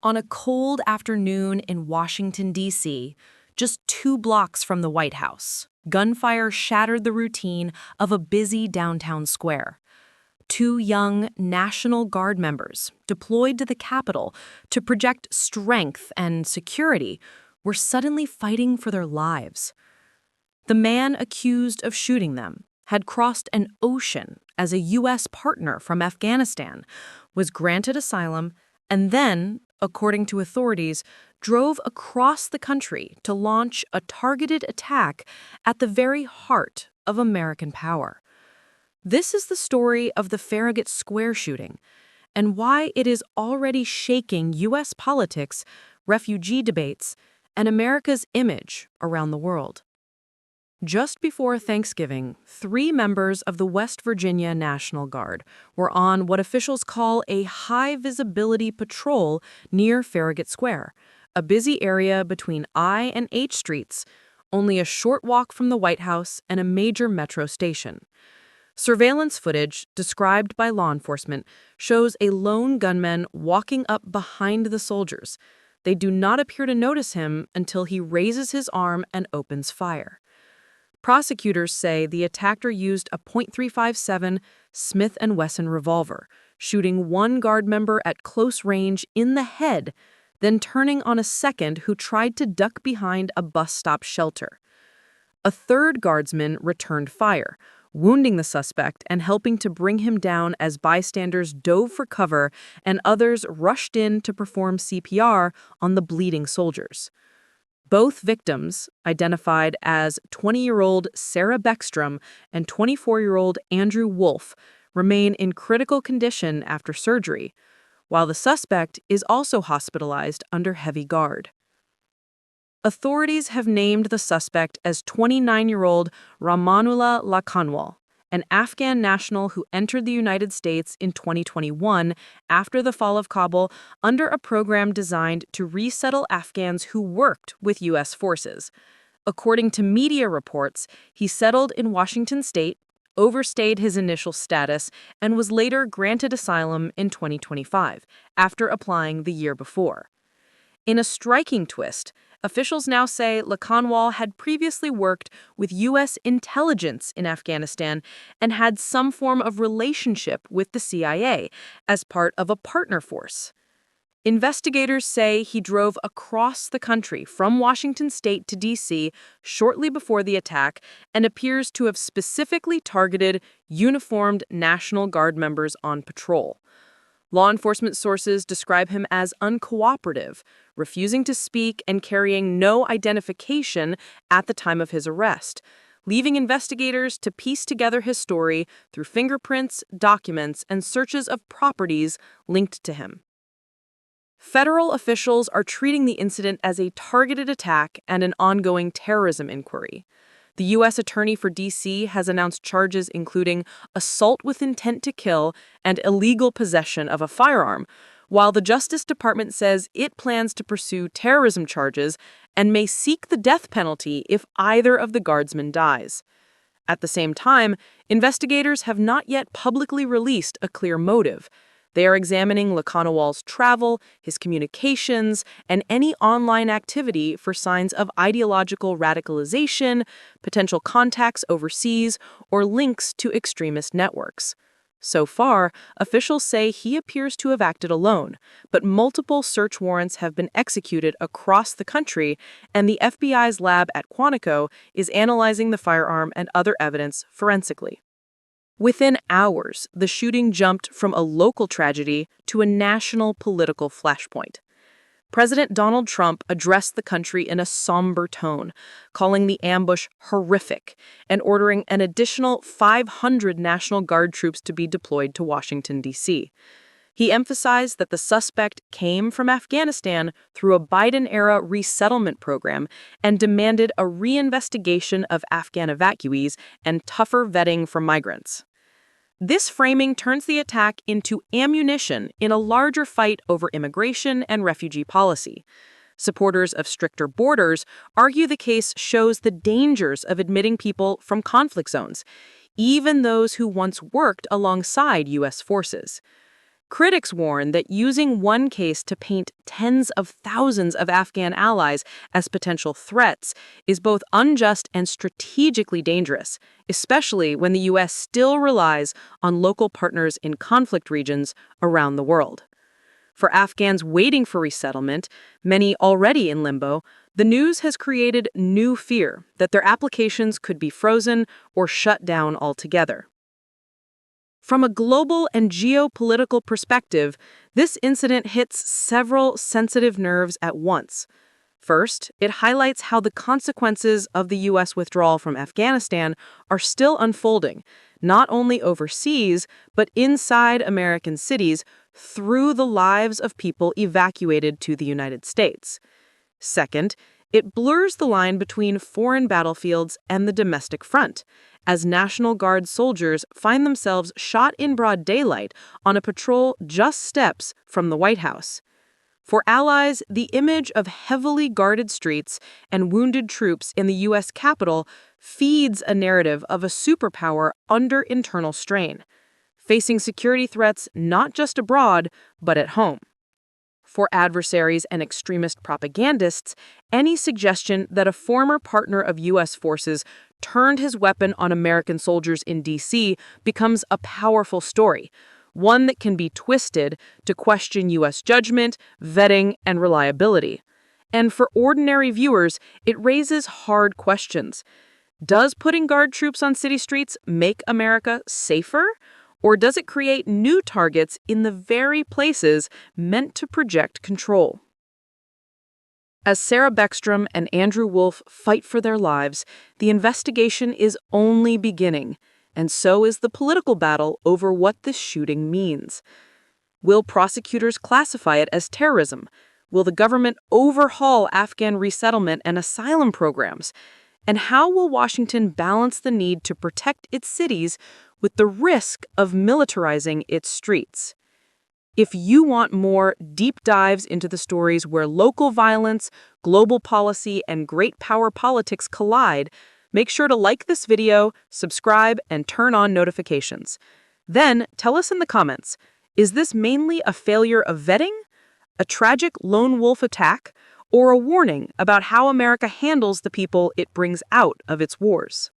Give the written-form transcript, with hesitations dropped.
On a cold afternoon in Washington, D.C., just 2 blocks from the White House, gunfire shattered the routine of a busy downtown square. Two young National Guard members, deployed to the Capitol to project strength and security, were suddenly fighting for their lives. The man accused of shooting them had crossed an ocean as a U.S. partner from Afghanistan, was granted asylum, and then, according to authorities, drove across the country to launch a targeted attack at the very heart of American power. This is the story of the Farragut Square shooting and why it is already shaking U.S. politics, refugee debates, and America's image around the world. Just before Thanksgiving, 3 members of the West Virginia National Guard were on what officials call a high-visibility patrol near Farragut Square, a busy area between I and H Streets, only a short walk from the White House and a major metro station. Surveillance footage, described by law enforcement, shows a lone gunman walking up behind the soldiers. They do not appear to notice him until he raises his arm and opens fire. Prosecutors say the attacker used a .357 Smith & Wesson revolver, shooting one Guard member at close range in the head, then turning on a second who tried to duck behind a bus stop shelter. A third Guardsman returned fire, wounding the suspect and helping to bring him down as bystanders dove for cover and others rushed in to perform CPR on the bleeding soldiers. Both victims, identified as 20-year-old Sarah Beckstrom and 24-year-old Andrew Wolf, remain in critical condition after surgery, while the suspect is also hospitalized under heavy guard. Authorities have named the suspect as 29-year-old Ramanullah Lakhanwal, an Afghan national who entered the United States in 2021 after the fall of Kabul under a program designed to resettle Afghans who worked with U.S. forces. According to media reports, he settled in Washington state, overstayed his initial status, and was later granted asylum in 2025, after applying the year before. In a striking twist, officials now say Lakhanwal had previously worked with U.S. intelligence in Afghanistan and had some form of relationship with the CIA as part of a partner force. Investigators say he drove across the country from Washington state to D.C. shortly before the attack and appears to have specifically targeted uniformed National Guard members on patrol. Law enforcement sources describe him as uncooperative, refusing to speak and carrying no identification at the time of his arrest, leaving investigators to piece together his story through fingerprints, documents, and searches of properties linked to him. Federal officials are treating the incident as a targeted attack and an ongoing terrorism inquiry. The U.S. Attorney for D.C. has announced charges including assault with intent to kill and illegal possession of a firearm, while the Justice Department says it plans to pursue terrorism charges and may seek the death penalty if either of the guardsmen dies. At the same time, investigators have not yet publicly released a clear motive. They are examining Lakhanwal's travel, his communications, and any online activity for signs of ideological radicalization, potential contacts overseas, or links to extremist networks. So far, officials say he appears to have acted alone, but multiple search warrants have been executed across the country, and the FBI's lab at Quantico is analyzing the firearm and other evidence forensically. Within hours, the shooting jumped from a local tragedy to a national political flashpoint. President Donald Trump addressed the country in a somber tone, calling the ambush horrific and ordering an additional 500 National Guard troops to be deployed to Washington, D.C. He emphasized that the suspect came from Afghanistan through a Biden-era resettlement program and demanded a reinvestigation of Afghan evacuees and tougher vetting for migrants. This framing turns the attack into ammunition in a larger fight over immigration and refugee policy. Supporters of stricter borders argue the case shows the dangers of admitting people from conflict zones, even those who once worked alongside U.S. forces. Critics warn that using one case to paint tens of thousands of Afghan allies as potential threats is both unjust and strategically dangerous, especially when the U.S. still relies on local partners in conflict regions around the world. For Afghans waiting for resettlement, many already in limbo, the news has created new fear that their applications could be frozen or shut down altogether. From a global and geopolitical perspective, this incident hits several sensitive nerves at once. First, it highlights how the consequences of the U.S. withdrawal from Afghanistan are still unfolding, not only overseas, but inside American cities through the lives of people evacuated to the United States. Second, it blurs the line between foreign battlefields and the domestic front, as National Guard soldiers find themselves shot in broad daylight on a patrol just steps from the White House. For allies, the image of heavily guarded streets and wounded troops in the U.S. Capitol feeds a narrative of a superpower under internal strain, facing security threats not just abroad, but at home. For adversaries and extremist propagandists, any suggestion that a former partner of U.S. forces turned his weapon on American soldiers in D.C. becomes a powerful story, one that can be twisted to question U.S. judgment, vetting, and reliability. And for ordinary viewers, it raises hard questions. Does putting guard troops on city streets make America safer? Or does it create new targets in the very places meant to project control? As Sarah Beckstrom and Andrew Wolf fight for their lives, the investigation is only beginning, and so is the political battle over what this shooting means. Will prosecutors classify it as terrorism? Will the government overhaul Afghan resettlement and asylum programs? And how will Washington balance the need to protect its cities with the risk of militarizing its streets? If you want more deep dives into the stories where local violence, global policy, and great power politics collide, make sure to like this video, subscribe, and turn on notifications. Then tell us in the comments, is this mainly a failure of vetting, a tragic lone wolf attack, or a warning about how America handles the people it brings out of its wars?